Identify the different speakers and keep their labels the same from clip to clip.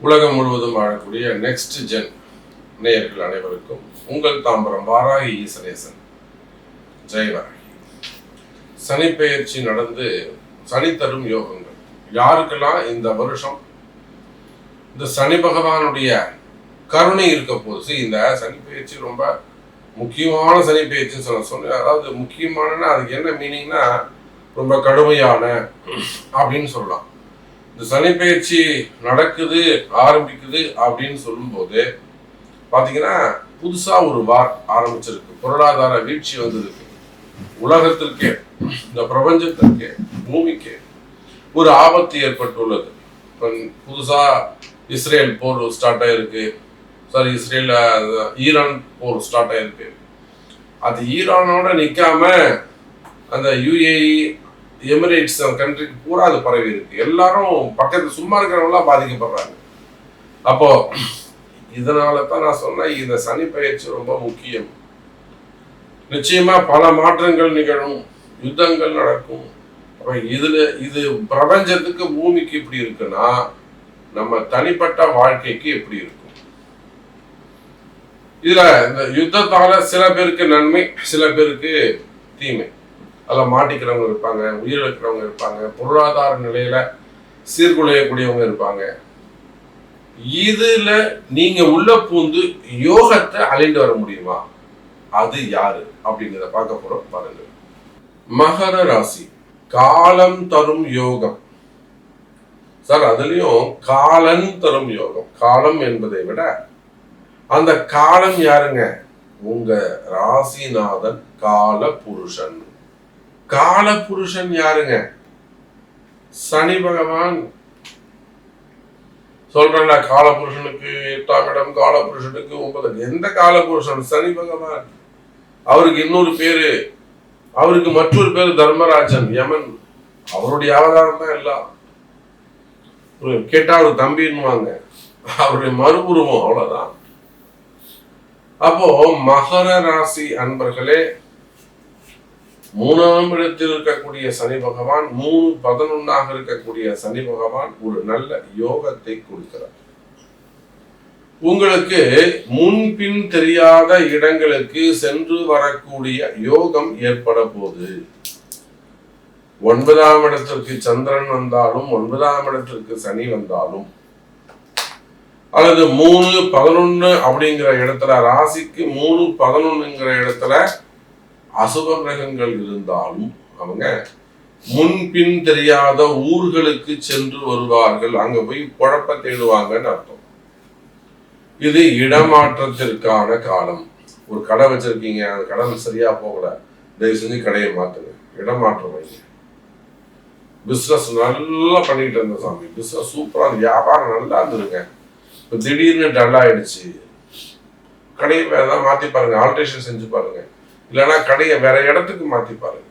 Speaker 1: உலகம் முழுவதும் வாழக்கூடிய நெக்ஸ்ட் ஜென் நேயர்கள் அனைவருக்கும் உங்கள் தாம்பரம் வாராகி ஈசனேசன் ஜெயவராகி. சனி பெயர்ச்சி நடந்து சனி தரும் யோகங்கள் யாருக்கெல்லாம் இந்த வருஷம் இந்த சனி பகவானுடைய கருணை இருக்க போது. இந்த சனி பெயர்ச்சி ரொம்ப முக்கியமான சனி பெயர்ச்சின்னு சொன்னேன். அதாவது முக்கியமான அதுக்கு என்ன மீனிங்னா ரொம்ப கடுமையான அப்படின்னு சொல்லலாம். இந்த சனி பெயர்ச்சி நடக்குது ஆரம்பிக்குது அப்படின்னு சொல்லும்போது பார்த்தீங்கன்னா புதுசாக ஒரு வார் ஆரம்பிச்சிருக்கு. பொருளாதார வீழ்ச்சி வந்திருக்கு. உலகத்திற்கே இந்த பிரபஞ்சத்திற்கே பூமிக்கு ஒரு ஆபத்து ஏற்பட்டுள்ளது. இப்போ புதுசாக இஸ்ரேல் போர் ஸ்டார்ட் ஆகிருக்கு. ஈரான் போர் ஸ்டார்ட் ஆகிருக்கு. அது ஈரானோட நிற்காம அந்த யுஏஇ எமிரேட்ஸ் கண்ட்ரிக்கு பூரா அது பரவி இருக்கு. எல்லாரும் பக்கத்து சும்மா இருக்கிறவங்களாம் பாதிக்கப்படுறாங்க. அப்போ இதனால தான் நான் சொன்னேன் இந்த சனி பெயர்ச்சி ரொம்ப முக்கியம். நிச்சயமா பல மாற்றங்கள் நிகழும், யுத்தங்கள் நடக்கும். அப்ப இது பிரபஞ்சத்துக்கு பூமிக்கு இப்படி இருக்குன்னா நம்ம தனிப்பட்ட வாழ்க்கைக்கு எப்படி இருக்கும்? இதுல இந்த யுத்தத்தால சில பேருக்கு நன்மை, சில பேருக்கு தீமை. அதில் மாட்டிக்கிறவங்க இருப்பாங்க, உயிரிழக்கிறவங்க இருப்பாங்க, பொருளாதார நிலையில சீர்குலையக்கூடியவங்க இருப்பாங்க. இதுல நீங்க உள்ள பூந்து யோகத்தை அழிந்து வர முடியுமா? அது யாரு அப்படிங்கிறத பார்க்க போறோம். பாருங்க. மகர ராசி காலம் தரும் யோகம். சார் அதுலயும் காலன் தரும் யோகம். காலம் என்பதை விட அந்த காலம் யாருங்க? உங்க ராசிநாதன் கால புருஷன். கால புருஷன் யாருங்க? சனி பகவான். சொல்றேன்ல, கால புருஷனுக்கு 8ஆம் இடம், கால புருஷனுக்கு 9. எந்த கால புருஷன்? சனி பகவான். அவருக்கு இன்னொரு பேரு, அவருக்கு மற்றொரு பேரு தர்மராஜன், யமன். அவருடைய அவதாரம் தான் எல்லாம். கேட்டா அவர் தம்பின்னுவாங்க, அவருடைய மறுபுருவம். அவ்வளவுதான். அப்போ மகர ராசி அன்பர்களே, 3ஆம் இடத்தில் இருக்கக்கூடிய சனி பகவான், 3-11 இருக்கக்கூடிய சனி பகவான் ஒரு நல்ல யோகத்தை கொடுக்கிறார். உங்களுக்கு முன்பின் தெரியாத இடங்களுக்கு சென்று வரக்கூடிய யோகம் ஏற்பட போது. 9ஆம் இடத்திற்கு சந்திரன் வந்தாலும், 9ஆம் இடத்திற்கு சனி வந்தாலும், அல்லது 3-11 அப்படிங்கிற இடத்துல, ராசிக்கு 3-11ங்கிற இடத்துல அசுப கிரகங்கள் இருந்தாலும் அவங்க முன்பின் தெரியாத ஊர்களுக்கு சென்று வருவார்கள். அங்க போய் குழப்ப தேடுவாங்கன்னு அர்த்தம். இது இடமாற்றத்திற்கான காலம். ஒரு கடை வச்சிருக்கீங்க, அந்த கடை சரியா போகல, தயவு செஞ்சு கடையை மாத்துங்க, இடமாற்றம் வைங்க. பிசினஸ் நல்லா பண்ணிட்டு இருந்த சாமி, பிசினஸ் சூப்பரா, வியாபாரம் நல்லா இருந்ததுங்க, இப்போ திடீர்னு டல் ஆயிடுச்சு, கடையை வேற மாத்தி பாருங்க, ஆல்ட்ரேஷன் செஞ்சு பாருங்க, இல்லைன்னா கடையை வேற இடத்துக்கு மாத்தி பாருங்க.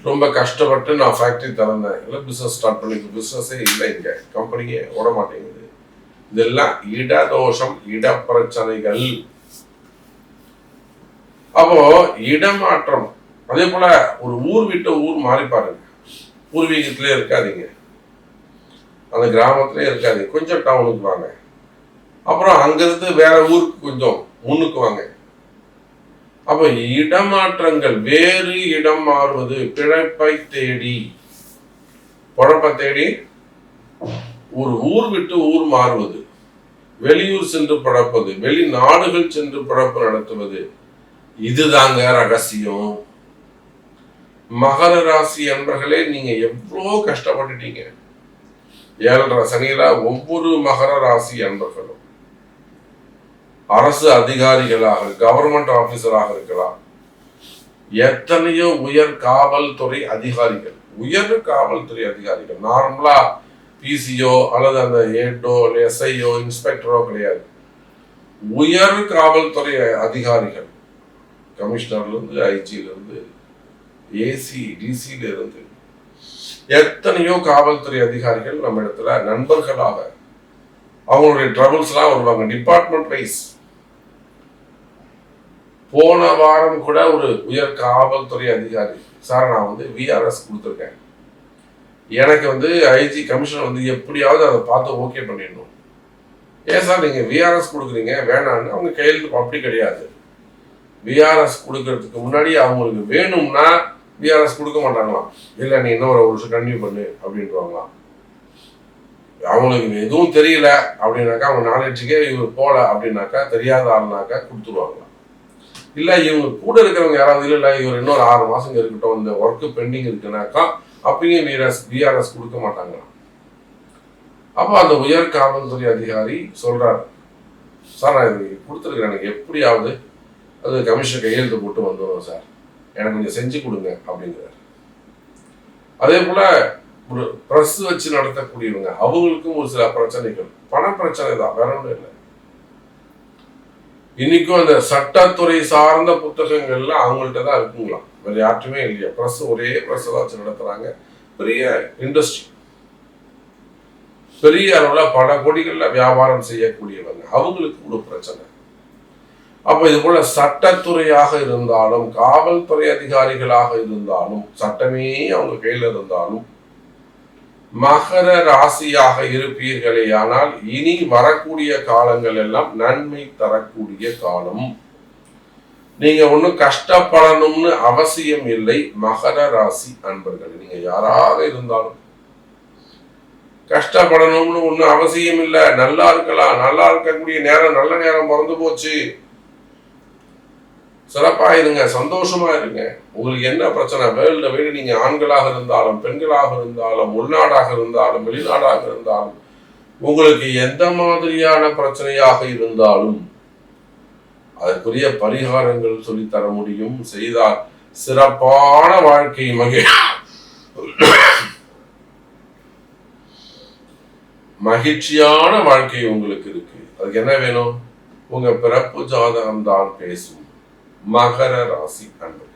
Speaker 1: ரொம்ப கஷ்டப்பட்டு நான் ஃபேக்டரி திறந்தேன், இல்லை பிசினஸ் ஸ்டார்ட் பண்ணி, பிசினஸே இல்லை, இங்க கம்பெனியே ஓட மாட்டேங்குது. இதெல்லாம் இடதோஷம், இட பிரச்சனைகள். அப்போ இடமாற்றம். அதே போல ஒரு ஊர் விட்டு ஊர் மாறி பாருங்க. பூர்வீகத்திலே இருக்காதீங்க, அந்த கிராமத்திலே இருக்காதீங்க, கொஞ்சம் டவுனுக்கு வாங்க. அப்புறம் அங்கிருந்து வேற ஊருக்கு கொஞ்சம் முன்னுக்கு வாங்க. அப்ப இடமாற்றங்கள், வேறு இடம் மாறுவது, பிழைப்பை தேடி, பொழப்பை தேடி ஒரு ஊர் விட்டு ஊர் மாறுவது, வெளியூர் சென்று பழப்பது, வெளிநாடுகள் சென்று பழப்பு நடத்துவது, இதுதாங்க ரகசியம். மகர ராசி அன்பர்களே, நீங்க எவ்வளோ கஷ்டப்பட்டுட்டீங்க. 7.5 சனியில ஒவ்வொரு மகர ராசி அன்பர்களும் அரசு அதிகாரிகளாக, கவர்மெண்ட் ஆபீசராக இருக்கலாம், எத்தனையோ உயர் காவல்துறை அதிகாரிகள், நார்மலா பிசிஓ அல்லது அந்த ஏடோ எஸ்ஐஓ இன்ஸ்பெக்டரோ கிடையாது. உயர் காவல்துறை அதிகாரிகள், கமிஷனர்ல இருந்து, ஐஜில இருந்து, ஏசி டிசில இருந்து எத்தனையோ காவல்துறை அதிகாரிகள் நம்ம இடத்துல நண்பர்களாக அவங்களுடைய ட்ரபிள்ஸ் எல்லாம் வருவாங்க. டிபார்ட்மெண்ட் வைஸ் போன வாரம் கூட ஒரு உயர் காவல்துறை அதிகாரி, சார் நான் விஆர்எஸ் கொடுத்துருக்கேன், எனக்கு வந்து ஐஜி கமிஷனர் வந்து எப்படியாவது அதை பார்த்து ஓகே பண்ணிடணும். ஏன் சார் நீங்கள் விஆர்எஸ் கொடுக்குறீங்க வேணான்னு அவங்க கையெழுத்து அப்படி கிடையாது. விஆர்எஸ் கொடுக்கறதுக்கு முன்னாடி அவங்களுக்கு வேணும்னா விஆர்எஸ் கொடுக்க மாட்டாங்களாம். இல்லை நீ இன்னும் ஒரு வருஷம் கன்டினியூ பண்ணு அப்படின்றாங்களாம். அவங்களுக்கு எதுவும் தெரியல அப்படின்னாக்கா அவங்க நாலேஜுக்கே இவர் போகல அப்படின்னாக்கா தெரியாத ஆளுனாக்கா கொடுத்துருவாங்களாம். இல்லை இவங்க கூட இருக்கிறவங்க யாராவது இல்லை இவர் இன்னொரு 6 மாதம் இருக்கட்டும் இந்த ஒர்க்கு பெண்டிங் இருக்குனாக்கா அப்பயும் விஆர்எஸ் கொடுக்க மாட்டாங்களாம். அப்போ அந்த உயர் காவல்துறை அதிகாரி சொல்றாரு, சார் நான் இது கொடுத்துருக்கேன், எனக்கு எப்படியாவது அது கமிஷனர் கையெழுத்து போட்டு வந்துடும் சார், எனக்கு கொஞ்சம் செஞ்சு கொடுங்க அப்படிங்கிறார். அதே போல ஒரு ப்ரெஸ் வச்சு நடத்தக்கூடியவங்க அவங்களுக்கும் ஒரு சில பிரச்சனைகள், பண பிரச்சனை தான், வேற ஒன்றும் இல்லை. இன்னைக்கும் அந்த சட்டத்துறை சார்ந்த புத்தகங்கள்லாம் அவங்கள்ட்ட தான் இருக்குங்களாம், வேற யார்ட்டுமே இல்லையா. ப்ரெஸ் ஒரே ப்ரெஸ் தான் வச்சு நடத்துறாங்க. பெரிய இண்டஸ்ட்ரி, பெரிய அளவில் பல கோடிகள்ல வியாபாரம் செய்யக்கூடியவங்க, அவங்களுக்கு ஒரு பிரச்சனை. அப்ப இது போல சட்டத்துறையாக இருந்தாலும் காவல்துறை அதிகாரிகளாக இருந்தாலும் சட்டமே அவங்க கையில இருந்தாலும் மகர ராசியாக இருப்பீர்களே ஆனால் இனி வரக்கூடிய காலங்கள் எல்லாம் நன்மை தரக்கூடிய காலம். நீங்க ஒன்றும் கஷ்டப்படணும்னு அவசியம் இல்லை. மகர ராசி அன்பர்கள் நீங்க யாராக இருந்தாலும் கஷ்டப்படணும்னு ஒன்றும் அவசியம் இல்லை. நல்லா இருக்கலாம், நல்லா இருக்கக்கூடிய நேரம், நல்ல நேரம் பிறந்து போச்சு, சிறப்பா இருங்க, சந்தோஷமா இருங்க. உங்களுக்கு என்ன பிரச்சனை, வேர்ல்ட வீடு நீங்க ஆண்களாக இருந்தாலும் பெண்களாக இருந்தாலும் உள்நாடாக இருந்தாலும் வெளிநாடாக இருந்தாலும் உங்களுக்கு எந்த மாதிரியான பிரச்சனையாக இருந்தாலும் அதற்குரிய பரிகாரங்கள் சொல்லித்தர முடியும். செய்தால் சிறப்பான வாழ்க்கை மகிழ்ச்சியான வாழ்க்கை உங்களுக்கு இருக்கு. அதுக்கு என்ன வேணும்? உங்க பிறப்பு ஜாதகம் தான் பேசும். மகர ராசி அன்பர்கள்.